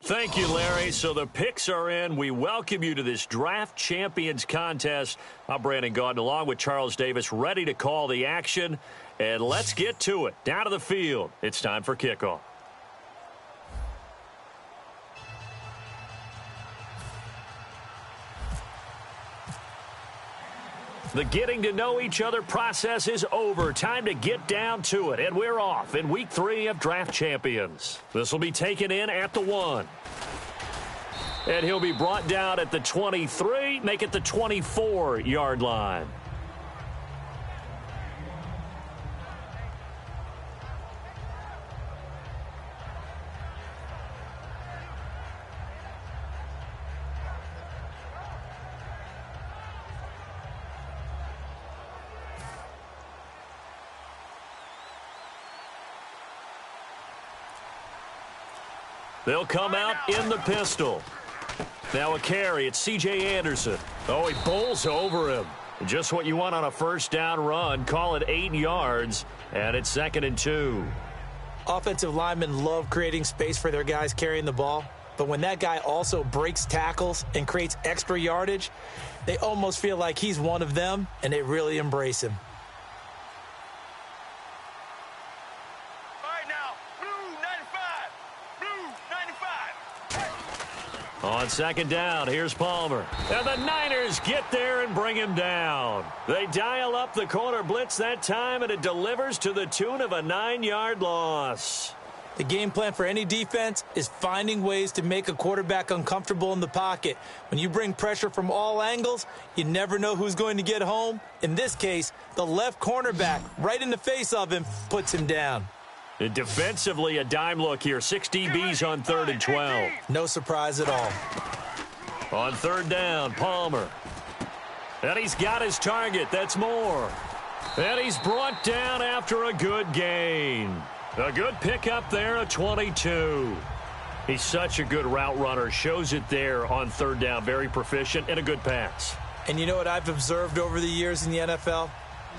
Thank you, Larry. So the picks are in. We welcome you to this Draft Champions contest. I'm Brandon Gaudin along with Charles Davis, ready to call the action. And let's get to it. Down to the field. It's time for kickoff. The getting to know each other process is over. Time to get down to it. And we're off in week 3 of Draft Champions. This will be taken in at the 1. And he'll be brought down at the 23, make it the 24-yard line. They'll come out in the pistol. Now a carry. It's C.J. Anderson. Oh, he bowls over him. Just what you want on a first down run. Call it 8 yards, and it's 2nd and 2. Offensive linemen love creating space for their guys carrying the ball, but when that guy also breaks tackles and creates extra yardage, they almost feel like he's one of them, and they really embrace him. On 2nd down, here's Palmer. And the Niners get there and bring him down. They dial up the corner blitz that time, and it delivers to the tune of a 9-yard loss. The game plan for any defense is finding ways to make a quarterback uncomfortable in the pocket. When you bring pressure from all angles, you never know who's going to get home. In this case, the left cornerback, right in the face of him, puts him down. And defensively, a dime look here. 6 DBs on 3rd and 12. No surprise at all. On 3rd down, Palmer. And he's got his target. That's Moore. And he's brought down after a good gain. A good pickup there, a 22. He's such a good route runner. Shows it there on 3rd down. Very proficient and a good pass. And you know what I've observed over the years in the NFL?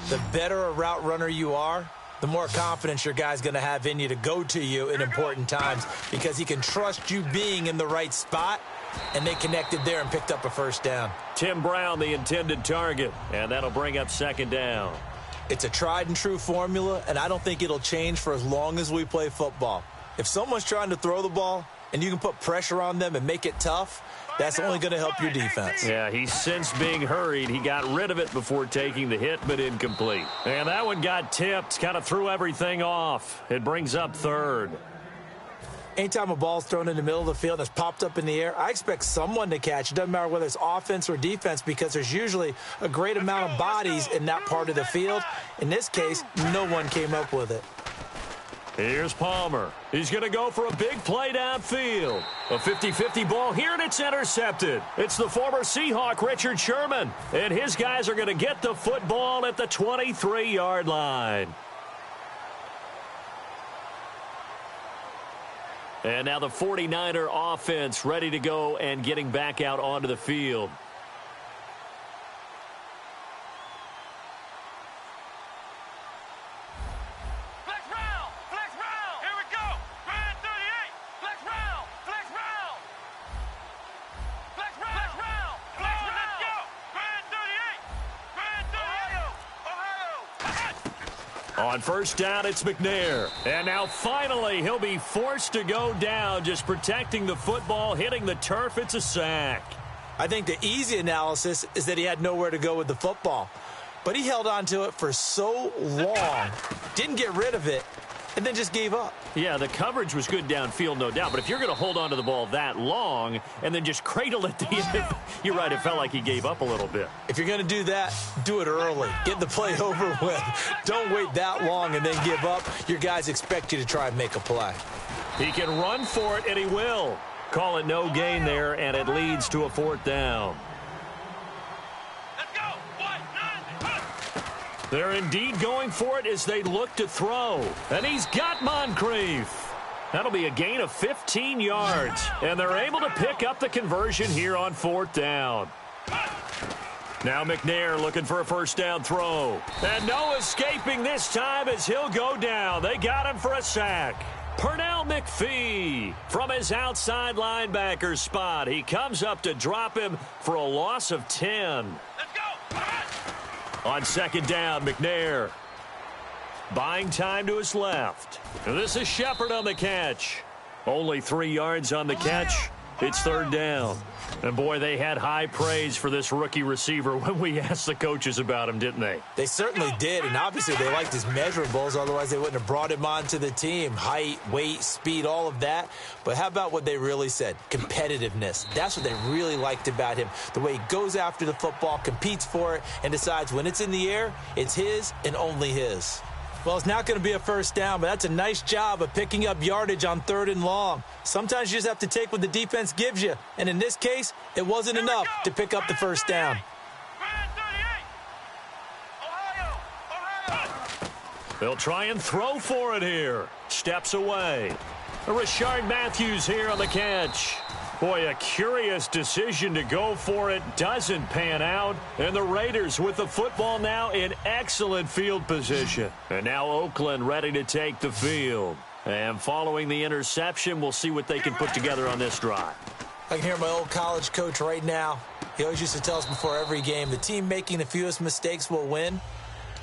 The better a route runner you are, the more confidence your guy's going to have in you to go to you in important times because he can trust you being in the right spot, and they connected there and picked up a first down. Tim Brown, the intended target, and that'll bring up 2nd down. It's a tried-and-true formula, and I don't think it'll change for as long as we play football. If someone's trying to throw the ball and you can put pressure on them and make it tough, that's only going to help your defense. Yeah, he's since being hurried. He got rid of it before taking the hit, but incomplete. And that one got tipped, kind of threw everything off. It brings up 3rd. Anytime a ball's thrown in the middle of the field and it's popped up in the air, I expect someone to catch. It doesn't matter whether it's offense or defense because there's usually a great amount of bodies in that part of the field. In this case, no one came up with it. Here's Palmer. He's going to go for a big play downfield. A 50-50 ball here, and it's intercepted. It's the former Seahawk, Richard Sherman. And his guys are going to get the football at the 23-yard line. And now the 49er offense ready to go and getting back out onto the field. On 1st down, it's McNair. And now finally he'll be forced to go down, just protecting the football, hitting the turf. It's a sack. I think the easy analysis is that he had nowhere to go with the football. But he held on to it for so long, didn't get rid of it, and then just gave up. Yeah, the coverage was good downfield, no doubt. But if you're going to hold on to the ball that long and then just cradle it, you're right, it felt like he gave up a little bit. If you're going to do that, do it early. Get the play over with. Don't wait that long and then give up. Your guys expect you to try and make a play. He can run for it, and he will. Call it no gain there, and it leads to a 4th down. They're indeed going for it as they look to throw. And he's got Moncrief. That'll be a gain of 15 yards. And they're able to pick up the conversion here on 4th down. Now McNair looking for a 1st down throw. And no escaping this time as he'll go down. They got him for a sack. Pernell McPhee from his outside linebacker spot. He comes up to drop him for a loss of 10. Let's go. On second down, McNair. Buying time to his left. This is Shepard on the catch. Only 3 yards on the catch. It's third down. And, boy, they had high praise for this rookie receiver when we asked the coaches about him, didn't they? They certainly did, and obviously they liked his measurables. Otherwise, they wouldn't have brought him onto the team. Height, weight, speed, all of that. But how about what they really said? Competitiveness. That's what they really liked about him. The way he goes after the football, competes for it, and decides when it's in the air, it's his and only his. Well, it's not going to be a first down, but that's a nice job of picking up yardage on 3rd and long. Sometimes you just have to take what the defense gives you. And in this case, it wasn't enough to pick up the first down. They'll try and throw for it here. Steps away. Rashard Matthews here on the catch. Boy, a curious decision to go for it. Doesn't pan out. And the Raiders with the football now in excellent field position. And now Oakland ready to take the field. And following the interception, we'll see what they can put together on this drive. I can hear my old college coach right now. He always used to tell us before every game, the team making the fewest mistakes will win.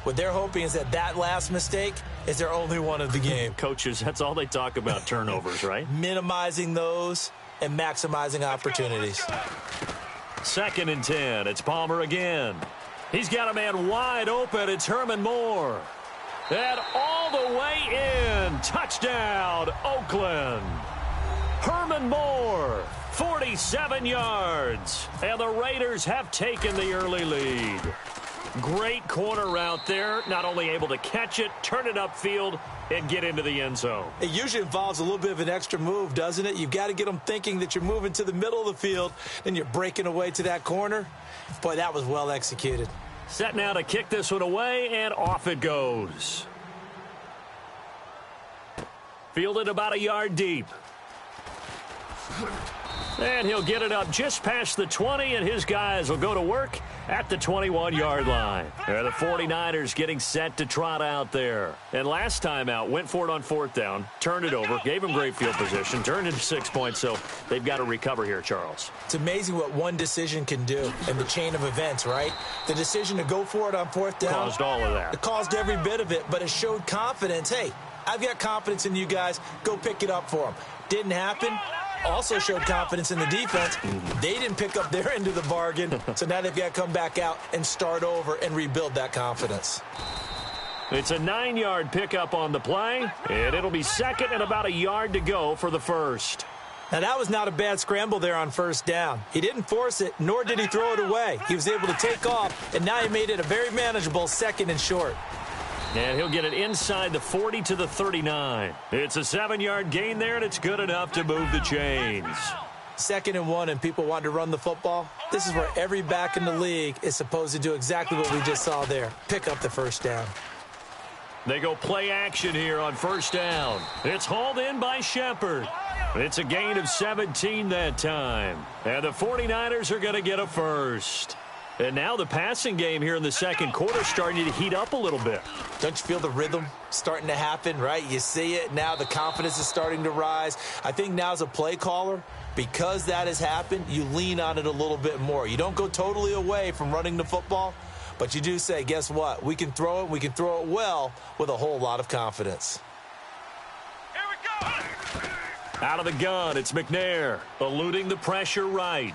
What they're hoping is that last mistake is their only one of the game. Coaches, that's all they talk about, turnovers, right? Minimizing those and maximizing opportunities. 2nd and 10. It's Palmer again. He's got a man wide open. It's Herman Moore. And all the way in. Touchdown, Oakland. Herman Moore, 47 yards. And the Raiders have taken the early lead. Great corner route there. Not only able to catch it, turn it upfield, and get into the end zone. It usually involves a little bit of an extra move, doesn't it? You've got to get them thinking that you're moving to the middle of the field, and you're breaking away to that corner. Boy, that was well executed. Set now to kick this one away, and off it goes. Fielded about a yard deep. And he'll get it up just past the 20, and his guys will go to work at the 21-yard line. The 49ers getting set to trot out there. And last time out, went for it on 4th down, turned it over, gave him great field position, turned into 6 points, so they've got to recover here, Charles. It's amazing what one decision can do in the chain of events, right? The decision to go for it on 4th down. Caused all of that. It caused every bit of it, but it showed confidence. Hey, I've got confidence in you guys. Go pick it up for them. Didn't happen. Also showed confidence in the defense. They didn't pick up their end of the bargain, so now they've got to come back out and start over and rebuild that confidence. It's a 9-yard pickup on the play, and it'll be 2nd and about a yard to go for the first. Now, that was not a bad scramble there on 1st down. He didn't force it, nor did he throw it away. He was able to take off, and now he made it a very manageable 2nd and short. And he'll get it inside the 40 to the 39. It's a 7-yard gain there, and it's good enough to move the chains. 2nd and 1, and people want to run the football. This is where every back in the league is supposed to do exactly what we just saw there. Pick up the 1st down. They go play action here on 1st down. It's hauled in by Shepard. It's a gain of 17 that time. And the 49ers are going to get a first. And now the passing game here in the 2nd quarter starting to heat up a little bit. Don't you feel the rhythm starting to happen, right? You see it now. The confidence is starting to rise. I think now as a play caller, because that has happened, you lean on it a little bit more. You don't go totally away from running the football, but you do say, guess what? We can throw it. We can throw it well with a whole lot of confidence. Here we go. Out of the gun, it's McNair, eluding the pressure right.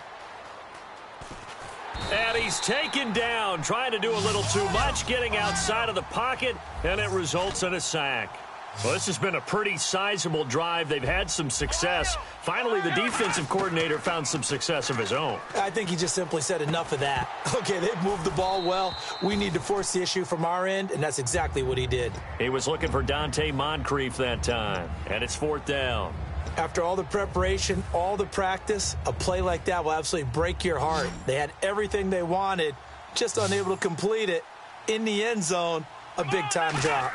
And he's taken down, trying to do a little too much, getting outside of the pocket, and it results in a sack. Well, this has been a pretty sizable drive. They've had some success. Finally, the defensive coordinator found some success of his own. I think he just simply said enough of that. Okay, they've moved the ball well. We need to force the issue from our end, and that's exactly what he did. He was looking for Dante Moncrief that time, and it's 4th down. After all the preparation, all the practice, a play like that will absolutely break your heart. They had everything they wanted, just unable to complete it. In the end zone, a big-time drop.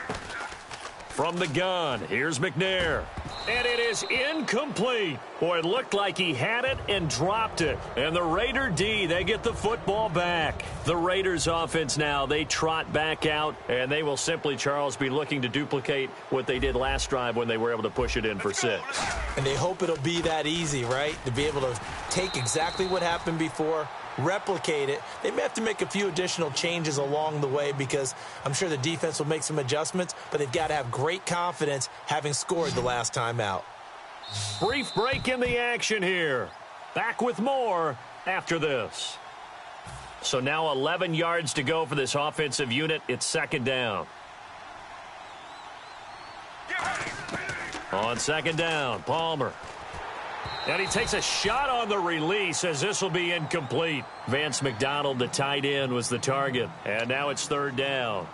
From the gun, here's McNair. And it is incomplete. Boy, it looked like he had it and dropped it. And the Raider D, they get the football back. The Raiders offense now, they trot back out, and they will simply, Charles, be looking to duplicate what they did last drive when they were able to push it in for 6. And they hope it'll be that easy, right? To be able to take exactly what happened before, replicate it. They may have to make a few additional changes along the way because I'm sure the defense will make some adjustments, but they've got to have great confidence having scored the last time out. Brief break in the action here. Back with more after this. So now 11 yards to go for this offensive unit. It's 2nd down. On 2nd down, Palmer. And he takes a shot on the release as this will be incomplete. Vance McDonald, the tight end, was the target. And now it's 3rd down.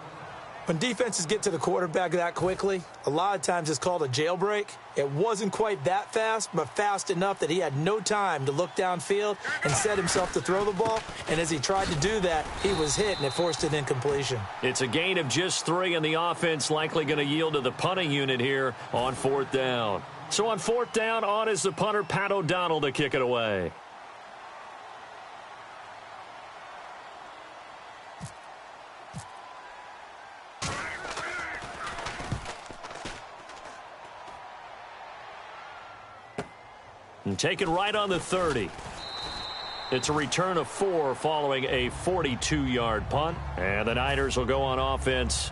When defenses get to the quarterback that quickly, a lot of times it's called a jailbreak. It wasn't quite that fast, but fast enough that he had no time to look downfield and set himself to throw the ball. And as he tried to do that, he was hit, and it forced an incompletion. It's a gain of just 3, and the offense likely going to yield to the punting unit here on 4th down. So on 4th down, on is the punter, Pat O'Donnell, to kick it away. And taken right on the 30. It's a return of 4 following a 42-yard punt. And the Niners will go on offense,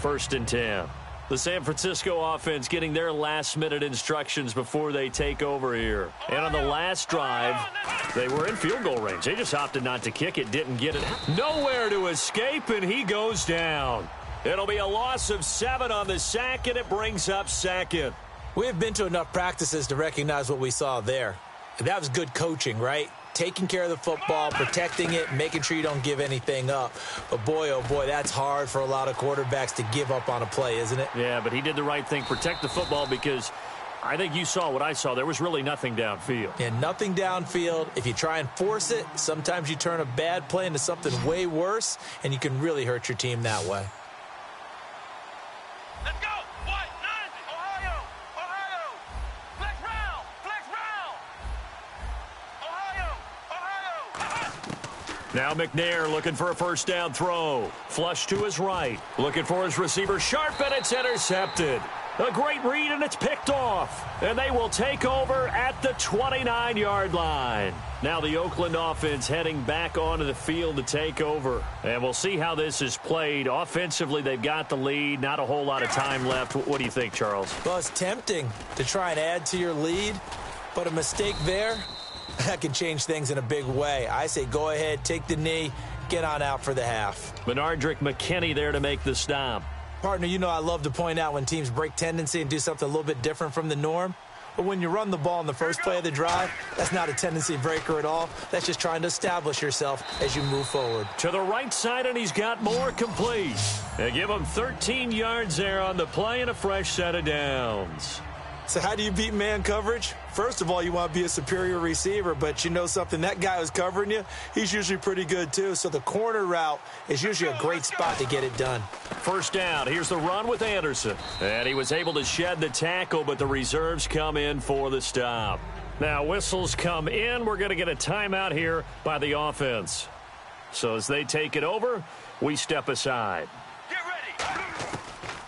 1st and 10. The San Francisco offense getting their last-minute instructions before they take over here. And on the last drive, they were in field goal range. They just opted not to kick it, didn't get it. Nowhere to escape, and he goes down. It'll be a loss of 7 on the sack, and it brings up 2nd. We have been to enough practices to recognize what we saw there. That was good coaching, right? Taking care of the football, protecting it, making sure you don't give anything up. But boy, oh boy, that's hard for a lot of quarterbacks to give up on a play, isn't it? Yeah, but he did the right thing, protect the football, because I think you saw what I saw. There was really nothing downfield. Yeah, nothing downfield. If you try and force it, sometimes you turn a bad play into something way worse, and you can really hurt your team that way. Let's go. White, 90. Ohio. Ohio. Flex round. Flex round. Ohio. Ohio. Now McNair looking for a 1st down throw. Flush to his right. Looking for his receiver sharp, and it's intercepted. A great read, and it's picked off. And they will take over at the 29-yard line. Now the Oakland offense heading back onto the field to take over. And we'll see how this is played. Offensively, they've got the lead. Not a whole lot of time left. What do you think, Charles? Well, it's tempting to try and add to your lead, but a mistake there, that can change things in a big way. I say go ahead, take the knee, get on out for the half. Benardrick McKinney there to make the stop. Partner, you know I love to point out when teams break tendency and do something a little bit different from the norm. But when you run the ball in the first play of the drive, that's not a tendency breaker at all. That's just trying to establish yourself as you move forward. To the right side, and he's got more complete. They give him 13 yards there on the play and a fresh set of downs. So how do you beat man coverage? First of all, you want to be a superior receiver, but you know something, that guy who's covering you, he's usually pretty good too. So the corner route is usually a great spot to get it done. 1st down. Here's the run with Anderson. And he was able to shed the tackle, but the reserves come in for the stop. Now whistles come in. We're going to get a timeout here by the offense. So as they take it over, we step aside. Get ready.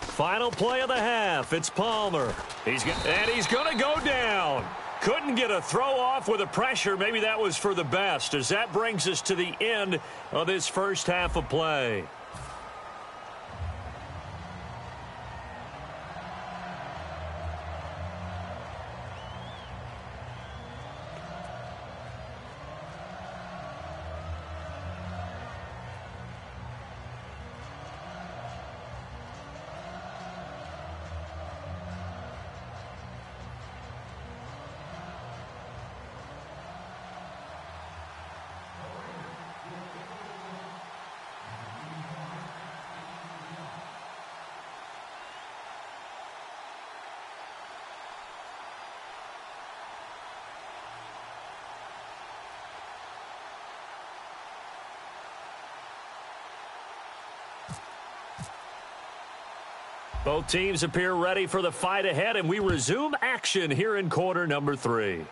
Final play of the half. It's Palmer. He's going to go down. Couldn't get a throw off with the pressure. Maybe that was for the best, as that brings us to the end of this first half of play. Both teams appear ready for the fight ahead, and we resume action here in quarter number 3.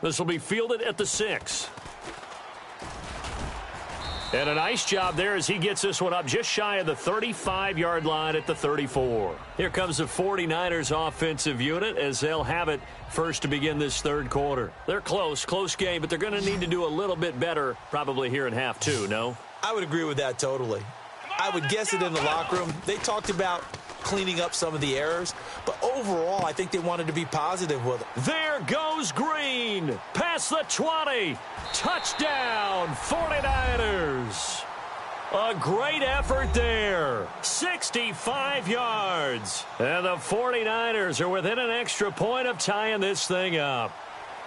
This will be fielded at the 6. And a nice job there as he gets this one up just shy of the 35-yard line at the 34. Here comes the 49ers offensive unit as they'll have it first to begin this third quarter. They're close game, but they're going to need to do a little bit better probably here in half 2, no? I would agree with that totally. I would guess it in the locker room. They talked about cleaning up some of the errors, but overall, I think they wanted to be positive with it. There goes Green. Past the 20. Touchdown, 49ers. A great effort there. 65 yards. And the 49ers are within an extra point of tying this thing up.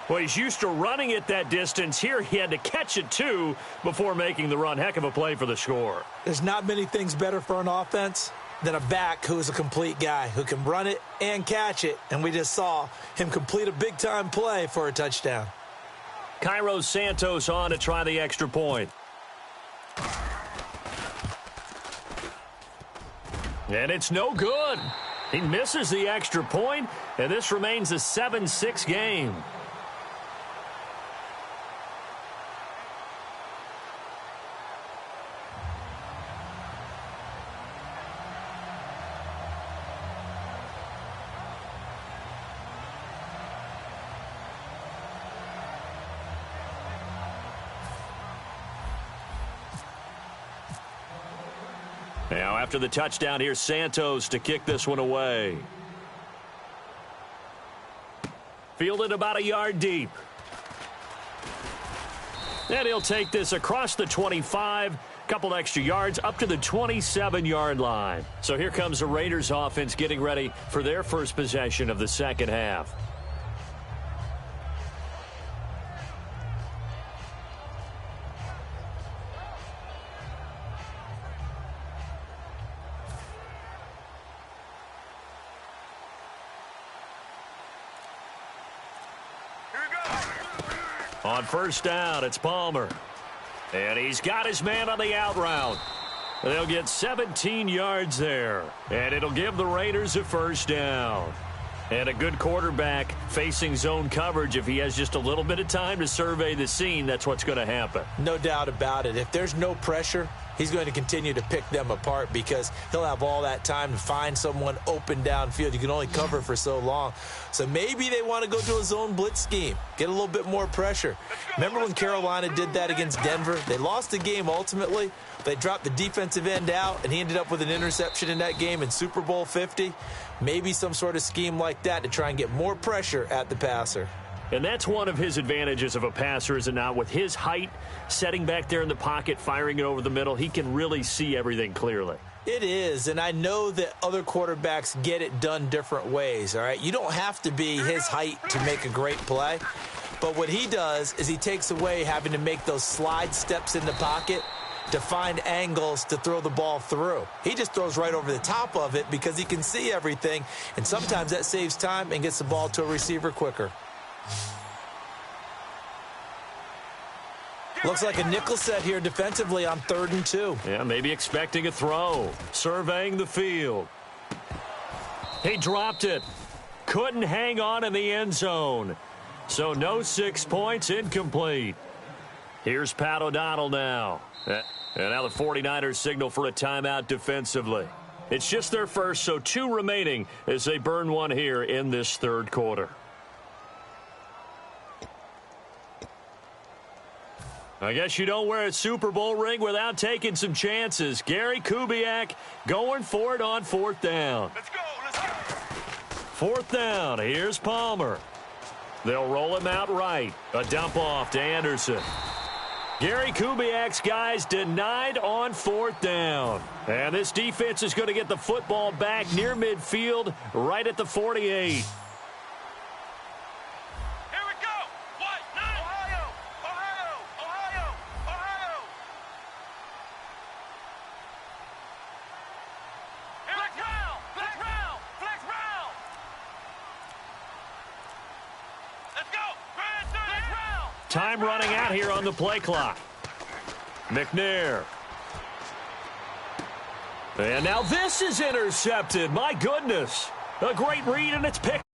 Well, he's used to running it that distance. Here he had to catch it, too, before making the run. Heck of a play for the score. There's not many things better for an offense than a back who is a complete guy who can run it and catch it. And we just saw him complete a big-time play for a touchdown. Cairo Santos on to try the extra point. And it's no good. He misses the extra point, and this remains a 7-6 game. Now, after the touchdown, here's Santos to kick this one away. Fielded about a yard deep. And he'll take this across the 25, couple extra yards up to the 27-yard line. So here comes the Raiders offense getting ready for their first possession of the second half. On first down, it's Palmer. And he's got his man on the out route. They'll get 17 yards there. And it'll give the Raiders a first down. And a good quarterback facing zone coverage. If he has just a little bit of time to survey the scene, that's what's going to happen. No doubt about it. If there's no pressure, he's going to continue to pick them apart because he'll have all that time to find someone open downfield. You can only cover for so long. So maybe they want to go to a zone blitz scheme, get a little bit more pressure. Remember when Carolina did that against Denver? They lost the game ultimately. They dropped the defensive end out, and he ended up with an interception in that game in Super Bowl 50. Maybe some sort of scheme like that to try and get more pressure at the passer. And that's one of his advantages of a passer, is it not? With his height, setting back there in the pocket, firing it over the middle, he can really see everything clearly. It is, and I know that other quarterbacks get it done different ways, all right? You don't have to be his height to make a great play. But what he does is he takes away having to make those slide steps in the pocket to find angles to throw the ball through. He just throws right over the top of it because he can see everything, and sometimes that saves time and gets the ball to a receiver quicker. Looks like a nickel set here defensively on 3rd and 2. Yeah, maybe expecting a throw. Surveying the field. He dropped it. Couldn't hang on in the end zone. So no 6 points, incomplete. Here's Pat O'Donnell now. And now the 49ers signal for a timeout defensively. It's just their first, so 2 remaining as they burn one here in this third quarter. I guess you don't wear a Super Bowl ring without taking some chances. Gary Kubiak going for it on 4th down. Let's go. 4th down. Here's Palmer. They'll roll him out right. A dump off to Anderson. Gary Kubiak's guys denied on 4th down. And this defense is going to get the football back near midfield, right at the 48. Time running out here on the play clock. McNair. And now this is intercepted. My goodness. A great read, and it's picked.